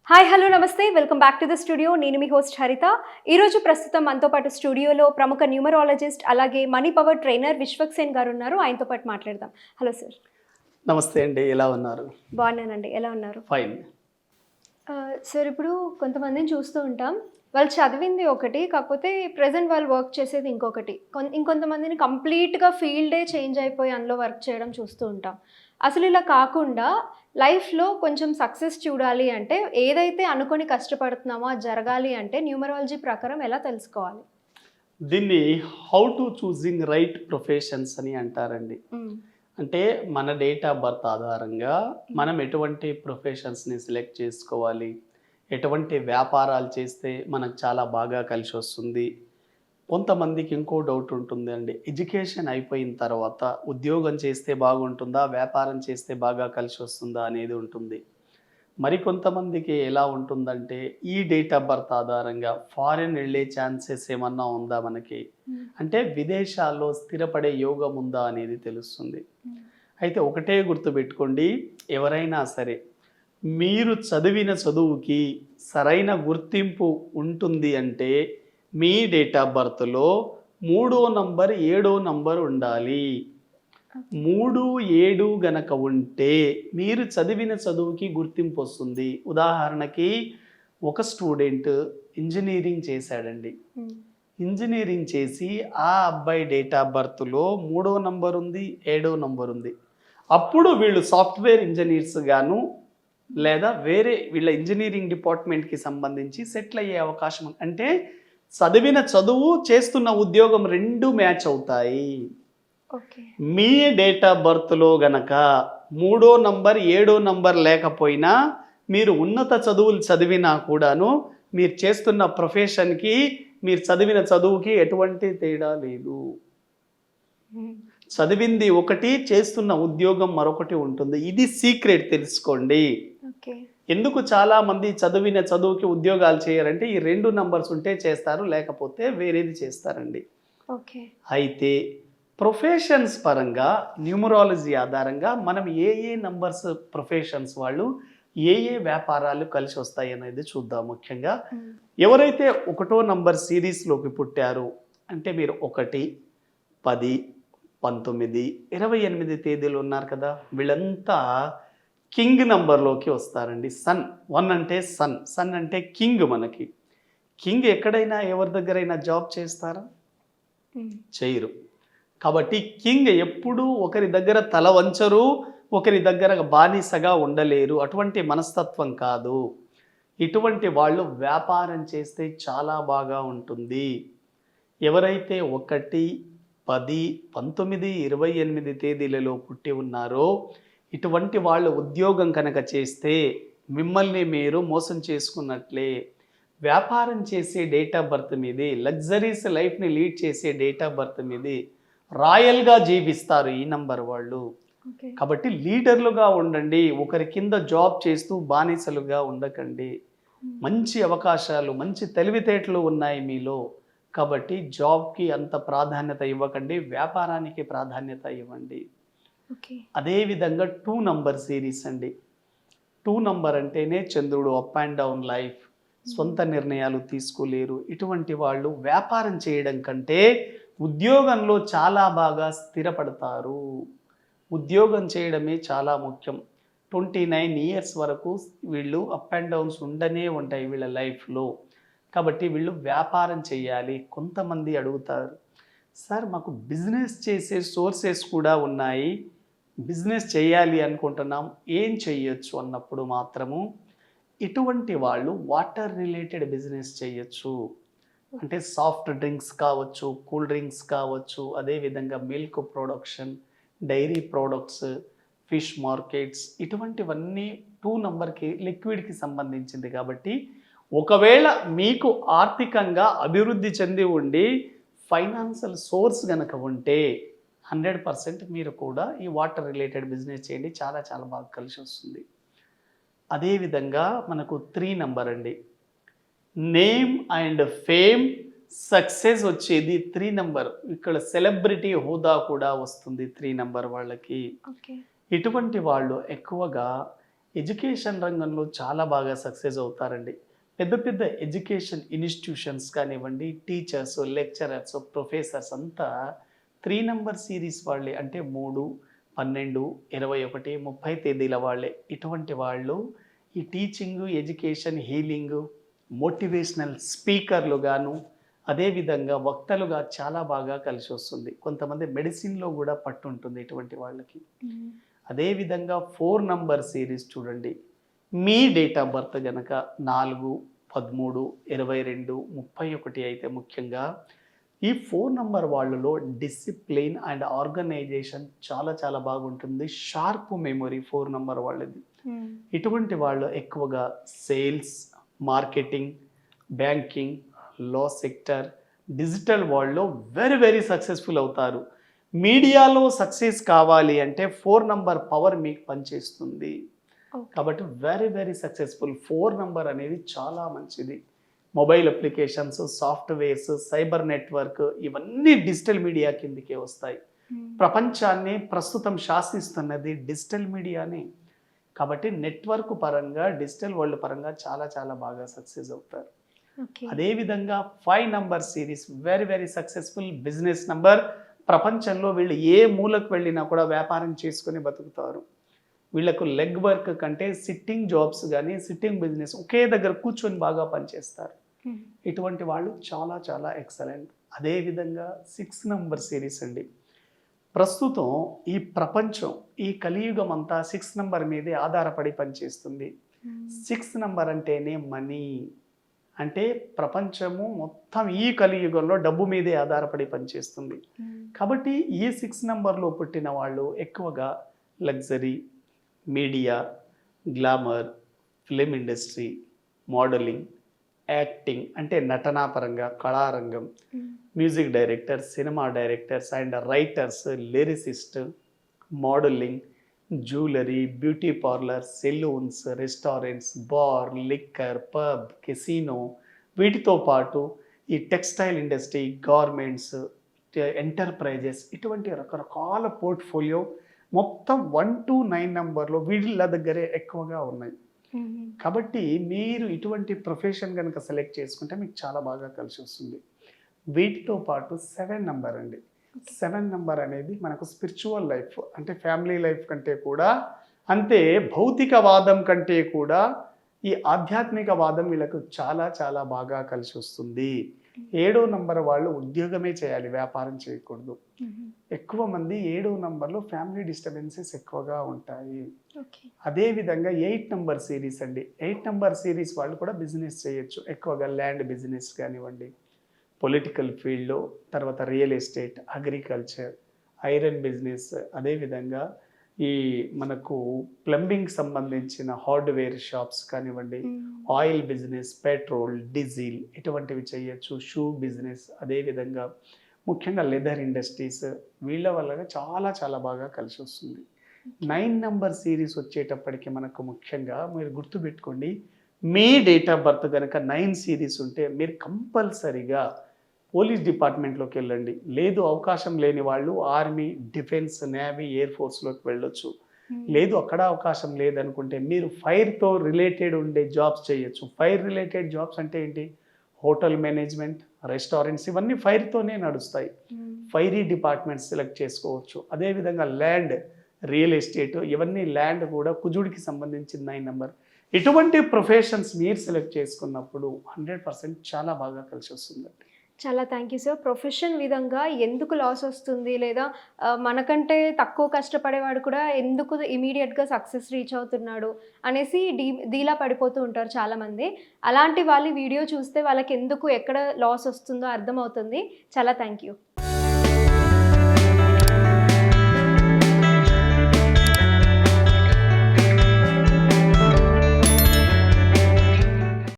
Hi hello నమస్తే welcome back to the studio. నేను మీ host హరిత. ఈరోజు ప్రస్తుతం మనతో పాటు స్టూడియోలో ప్రముఖ న్యూమరాలజిస్ట్ అలాగే money power trainer Vishwak Sen గారు ఉన్నారు. ఆయనతో పాటు మాట్లాడదాం. Hello sir. నమస్తే అండి, ఎలా ఉన్నారు? బాగున్నానండి, ఎలా ఉన్నారు? ఫైన్. సార్, ఇప్పుడు కొంతమందిని చూస్తూ ఉంటాం, వాళ్ళు చదివింది ఒకటి, కాకపోతే ప్రజెంట్ వాళ్ళు వర్క్ చేసేది ఇంకొకటి. ఇంకొంతమందిని కంప్లీట్గా ఫీల్డే చేంజ్ అయిపోయి అందులో వర్క్ చేయడం చూస్తూ ఉంటాం. అసలు ఇలా కాకుండా లైఫ్లో కొంచెం సక్సెస్ చూడాలి అంటే, ఏదైతే అనుకొని కష్టపడుతున్నామో అది జరగాలి అంటే న్యూమరాలజీ ప్రకారం ఎలా తెలుసుకోవాలి? దీన్ని how to choosing right professions అని అంటారండి. అంటే మన డేట్ ఆఫ్ బర్త్ ఆధారంగా మనం ఎటువంటి ప్రొఫెషన్స్ని సెలెక్ట్ చేసుకోవాలి, ఎటువంటి వ్యాపారాలు చేస్తే మనకు చాలా బాగా కలిసి వస్తుంది. కొంతమందికి ఇంకో డౌట్ ఉంటుంది అండి, ఎడ్యుకేషన్ అయిపోయిన తర్వాత ఉద్యోగం చేస్తే బాగుంటుందా, వ్యాపారం చేస్తే బాగా కలిసి వస్తుందా అనేది ఉంటుంది. మరికొంతమందికి ఎలా ఉంటుందంటే, ఈ డేట్ ఆఫ్ బర్త్ ఆధారంగా ఫారిన్ వెళ్ళే ఛాన్సెస్ ఏమన్నా ఉందా మనకి, అంటే విదేశాల్లో స్థిరపడే యోగం ఉందా అనేది తెలుస్తుంది. అయితే ఒకటే గుర్తుపెట్టుకోండి, ఎవరైనా సరే మీరు చదివిన చదువుకి సరైన గుర్తింపు ఉంటుంది అంటే మీ డేట్ ఆఫ్ బర్త్లో 3వ నంబర్ 7వ నంబర్ ఉండాలి. 3, 7 గనక ఉంటే మీరు చదివిన చదువుకి గుర్తింపు వస్తుంది. ఉదాహరణకి ఒక స్టూడెంట్ ఇంజనీరింగ్ చేశాడండి. ఇంజనీరింగ్ చేసి ఆ అబ్బాయి డేట్ ఆఫ్ బర్త్లో 3వ నంబర్ ఉంది, 7వ నంబర్ ఉంది. అప్పుడు వీళ్ళు సాఫ్ట్వేర్ ఇంజనీర్స్ గాను లేదా వేరే వీళ్ళ ఇంజనీరింగ్ డిపార్ట్మెంట్కి సంబంధించి సెటిల్ అయ్యే అవకాశం ఉంది. అంటే చదివిన చదువు, చేస్తున్న ఉద్యోగం రెండు మ్యాచ్ అవుతాయి. మీ డేట్ ఆఫ్ బర్త్లో గనక 3వ నంబర్ 7వ నంబర్ లేకపోయినా, మీరు ఉన్నత చదువులు చదివినా కూడాను మీరు చేస్తున్న ప్రొఫెషన్కి, మీరు చదివిన చదువుకి ఎటువంటి తేడా లేదు. చదివింది ఒకటి, చేస్తున్న ఉద్యోగం మరొకటి ఉంటుంది. ఇది సీక్రెట్, తెలుసుకోండి. ఎందుకు చాలా మంది చదివిన చదువుకి ఉద్యోగాలు చేయరంటే, ఈ 2 నంబర్స్ ఉంటే చేస్తారు, లేకపోతే వేరేది చేస్తారండి. అయితే ప్రొఫెషన్స్ పరంగా న్యూమరాలజీ ఆధారంగా మనం ఏ నంబర్స్ ప్రొఫెషన్స్ వాళ్ళు ఏ వ్యాపారాలు కలిసి వస్తాయి అనేది చూద్దాం. ముఖ్యంగా ఎవరైతే 1వ నంబర్ సిరీస్లోకి పుట్టారు అంటే, మీరు 1, 10, 19, 28 తేదీలు ఉన్నారు కదా, వీళ్ళంతా కింగ్ నంబర్లోకి వస్తారండి. సన్ 1 అంటే సన్ అంటే కింగ్. మనకి కింగ్ ఎక్కడైనా ఎవరి దగ్గరైనా జాబ్ చేస్తారా? చేయరు. కాబట్టి కింగ్ ఎప్పుడూ ఒకరి దగ్గర తల వంచరు, ఒకరి దగ్గర బానిసగా ఉండలేరు. అటువంటి మనస్తత్వం కాదు. ఇటువంటి వాళ్ళు వ్యాపారం చేస్తే చాలా బాగా ఉంటుంది. ఎవరైతే 1, 10, 19, 28 తేదీలలో పుట్టి ఉన్నారో ఇటువంటి వాళ్ళు ఉద్యోగం కనుక చేస్తే మిమ్మల్ని మీరు మోసం చేసుకున్నట్లే. వ్యాపారం చేసే డేట్ ఆఫ్ బర్త్ మీది, లగ్జరీస్ లైఫ్ని లీడ్ చేసే డేట్ ఆఫ్ బర్త్ మీది, రాయల్గా జీవిస్తారు ఈ నంబర్ వాళ్ళు. కాబట్టి లీడర్లుగా ఉండండి, ఒకరి కింద జాబ్ చేస్తూ బానిసలుగా ఉండకండి. మంచి అవకాశాలు, మంచి తెలివితేటలు ఉన్నాయి మీలో. కాబట్టి జాబ్కి అంత ప్రాధాన్యత ఇవ్వకండి, వ్యాపారానికి ప్రాధాన్యత ఇవ్వండి. అదేవిధంగా 2 నంబర్ సిరీస్ అండి. 2 నంబర్ అంటేనే చంద్రుడు, అప్ అండ్ డౌన్ లైఫ్, సొంత నిర్ణయాలు తీసుకోలేరు. ఇటువంటి వాళ్ళు వ్యాపారం చేయడం కంటే ఉద్యోగంలో చాలా బాగా స్థిరపడతారు. ఉద్యోగం చేయడమే చాలా ముఖ్యం. 29 ఇయర్స్ వరకు వీళ్ళు అప్ అండ్ డౌన్స్ ఉండనే ఉంటాయి వీళ్ళ లైఫ్లో. కాబట్టి వీళ్ళు వ్యాపారం చేయాలి. కొంతమంది అడుగుతారు, సార్ మాకు బిజినెస్ చేసే సోర్సెస్ కూడా ఉన్నాయి, బిజినెస్ చేయాలి అనుకుంటున్నాం, ఏం చేయొచ్చు అన్నప్పుడు మాత్రము ఇటువంటి వాళ్ళు వాటర్ రిలేటెడ్ బిజినెస్ చేయొచ్చు. అంటే సాఫ్ట్ డ్రింక్స్ కావచ్చు, కూల్ డ్రింక్స్ కావచ్చు, అదేవిధంగా milk production, dairy products, fish markets, ఇటువంటివన్నీ 2 నంబర్కి లిక్విడ్కి సంబంధించింది. కాబట్టి ఒకవేళ మీకు ఆర్థికంగా అభివృద్ధి చెంది ఉండి ఫైనాన్షియల్ సోర్స్ కనుక ఉంటే 100% మీరు కూడా ఈ వాటర్ రిలేటెడ్ బిజినెస్ చేయండి, చాలా చాలా బాగా కలిసి వస్తుంది. అదేవిధంగా మనకు 3 నంబర్ అండి. నేమ్ అండ్ ఫేమ్, సక్సెస్ వచ్చేది 3 నంబర్. ఇక్కడ సెలబ్రిటీ హోదా కూడా వస్తుంది 3 నంబర్ వాళ్ళకి. ఇటువంటి వాళ్ళు ఎక్కువగా ఎడ్యుకేషన్ రంగంలో చాలా బాగా సక్సెస్ అవుతారండి. పెద్ద పెద్ద ఎడ్యుకేషన్ ఇన్స్టిట్యూషన్స్ కానివ్వండి, టీచర్స్, లెక్చరర్స్, ప్రొఫెసర్స్ అంతా 3 నంబర్ సిరీస్ వాళ్ళే. అంటే 3, 12, 21, 30 తేదీల వాళ్ళే. ఇటువంటి వాళ్ళు ఈ టీచింగ్, ఎడ్యుకేషన్, హీలింగ్, మోటివేషనల్ స్పీకర్లు గాను, అదేవిధంగా వక్తలుగా చాలా బాగా కలిసి వస్తుంది. కొంతమంది మెడిసిన్‌లో కూడా పట్టు ఉంటుంది ఇటువంటి వాళ్ళకి. అదేవిధంగా 4 నంబర్ సిరీస్ చూడండి. మీ డేట్ ఆఫ్ బర్త్ గనక 4, 13, 22, 31 అయితే ముఖ్యంగా ఈ 4 నంబర్ వాళ్ళలో డిసిప్లిన్ అండ్ ఆర్గనైజేషన్ చాలా చాలా బాగుంటుంది. షార్ప్ మెమొరీ 4 నంబర్ వాళ్ళది. ఇటువంటి వాళ్ళు ఎక్కువగా సేల్స్, మార్కెటింగ్, బ్యాంకింగ్, లా సెక్టర్, డిజిటల్ వరల్డ్‌లో వెరీ వెరీ సక్సెస్‌ఫుల్ అవుతారు. మీడియాలో సక్సెస్ కావాలి అంటే 4 నంబర్ పవర్ మీకు పనిచేస్తుంది. కాబట్టి వెరీ వెరీ సక్సెస్ఫుల్. 4 నంబర్ అనేది చాలా మంచిది. Mobile applications, softwares, cyber network ఇవన్నీ డిజిటల్ మీడియా కిందకే వస్తాయి. ప్రపంచాన్ని ప్రస్తుతం శాసిస్తున్నది డిజిటల్ మీడియానే. కాబట్టి నెట్వర్క్ పరంగా, డిజిటల్ వరల్డ్ పరంగా చాలా చాలా బాగా సక్సెస్ అవుతారు. అదేవిధంగా 5 number series very very successful business number. ప్రపంచంలో వీళ్ళు ఏ మూలకు వెళ్ళినా కూడా వ్యాపారం చేసుకొని బతుకుతారు. వీళ్ళకు లెగ్ వర్క్ కంటే సిట్టింగ్ జాబ్స్ కానీ, సిట్టింగ్ బిజినెస్ ఒకే దగ్గర కూర్చొని బాగా పనిచేస్తారు. ఇటువంటి వాళ్ళు చాలా చాలా ఎక్సలెంట్. అదేవిధంగా 6 నంబర్ సిరీస్ అండి. ప్రస్తుతం ఈ ప్రపంచం, ఈ కలియుగం అంతా 6 నంబర్ మీదే ఆధారపడి పనిచేస్తుంది. 6 నంబర్ అంటేనే మనీ. అంటే ప్రపంచము మొత్తం ఈ కలియుగంలో డబ్బు మీదే ఆధారపడి పనిచేస్తుంది. కాబట్టి ఈ 6 నంబర్లో పుట్టిన వాళ్ళు ఎక్కువగా luxury, media, glamour, film industry, modelling, acting అంటే నటనాపరంగా, కళారంగం, music directors, cinema directors and writers, lyricist, modelling, jewellery, beauty parlour, salons, restaurants, bar, liquor, pub, casino, వీటితో పాటు ఈ టెక్స్టైల్ ఇండస్ట్రీ, గార్మెంట్స్, ఎంటర్ప్రైజెస్ ఇటువంటి రకరకాల పోర్ట్ఫోలియో మొత్తం 1 to 9 నంబర్లో వీళ్ళ దగ్గరే ఎక్కువగా ఉన్నాయి. కాబట్టి మీరు ఇటువంటి ప్రొఫెషన్ కనుక సెలెక్ట్ చేసుకుంటే మీకు చాలా బాగా కలిసి వస్తుంది. వీటితో పాటు 7 నంబర్ అండి. 7 నంబర్ అనేది మనకు స్పిరిచువల్ లైఫ్ అంటే ఫ్యామిలీ లైఫ్ కంటే కూడా, అంతే భౌతికవాదం కంటే కూడా ఈ ఆధ్యాత్మిక వాదం వీళ్ళకు చాలా చాలా బాగా కలిసి వస్తుంది. 7వ నంబర్ వాళ్ళు ఉద్యోగమే చేయాలి, వ్యాపారం చేయకూడదు. ఎక్కువ మంది 7వ నంబర్లో ఫ్యామిలీ డిస్టర్బెన్సెస్ ఎక్కువగా ఉంటాయి. అదేవిధంగా 8 నంబర్ సిరీస్ అండి. 8 నంబర్ సిరీస్ వాళ్ళు కూడా బిజినెస్ చేయొచ్చు. ఎక్కువగా ల్యాండ్ బిజినెస్ కానివ్వండి, పొలిటికల్ ఫీల్డ్లో, తర్వాత real estate, agriculture, iron business, అదేవిధంగా ఈ మనకు ప్లంబింగ్ సంబంధించిన హార్డ్వేర్ షాప్స్ కానివ్వండి, ఆయిల్ బిజినెస్, పెట్రోల్, డీజిల్ ఇటువంటివి చేయొచ్చు. షూ బిజినెస్, అదేవిధంగా ముఖ్యంగా లెదర్ ఇండస్ట్రీస్ వీళ్ళ వల్ల చాలా చాలా బాగా కలిసి వస్తుంది. 9 నంబర్ సిరీస్ వచ్చేటప్పటికి మనకు ముఖ్యంగా మీరు గుర్తుపెట్టుకోండి, మీ డేట్ ఆఫ్ బర్త్ కనుక 9 సిరీస్ ఉంటే మీరు కంపల్సరీగా పోలీస్ డిపార్ట్మెంట్లోకి వెళ్ళండి. లేదు అవకాశం లేని వాళ్ళు ఆర్మీ, డిఫెన్స్, నేవీ, ఎయిర్ ఫోర్స్లోకి వెళ్ళొచ్చు. లేదు అక్కడ అవకాశం లేదనుకుంటే మీరు ఫైర్తో రిలేటెడ్ ఉండే జాబ్స్ చేయొచ్చు. ఫైర్ రిలేటెడ్ జాబ్స్ అంటే ఏంటి? హోటల్ మేనేజ్మెంట్, రెస్టారెంట్స్ ఇవన్నీ ఫైర్తోనే నడుస్తాయి. ఫైరీ డిపార్ట్మెంట్స్ సెలెక్ట్ చేసుకోవచ్చు. అదేవిధంగా ల్యాండ్, రియల్ ఎస్టేట్ ఇవన్నీ ల్యాండ్ కూడా కుజుడికి సంబంధించిన 9 నంబర్. ఇటువంటి ప్రొఫెషన్స్ మీరు సెలెక్ట్ చేసుకున్నప్పుడు 100% చాలా బాగా కలిసి వస్తుందండి. చాలా థ్యాంక్ యూ సార్. ప్రొఫెషన్ విధంగా ఎందుకు లాస్ వస్తుంది, లేదా మనకంటే తక్కువ కష్టపడేవాడు కూడా ఎందుకు ఇమీడియట్గా సక్సెస్ రీచ్ అవుతున్నాడు అనేసి డీలా పడిపోతూ ఉంటారు చాలామంది. అలాంటి వాళ్ళు వీడియో చూస్తే వాళ్ళకి ఎందుకు ఎక్కడ లాస్ వస్తుందో అర్థమవుతుంది. చాలా థ్యాంక్ యూ.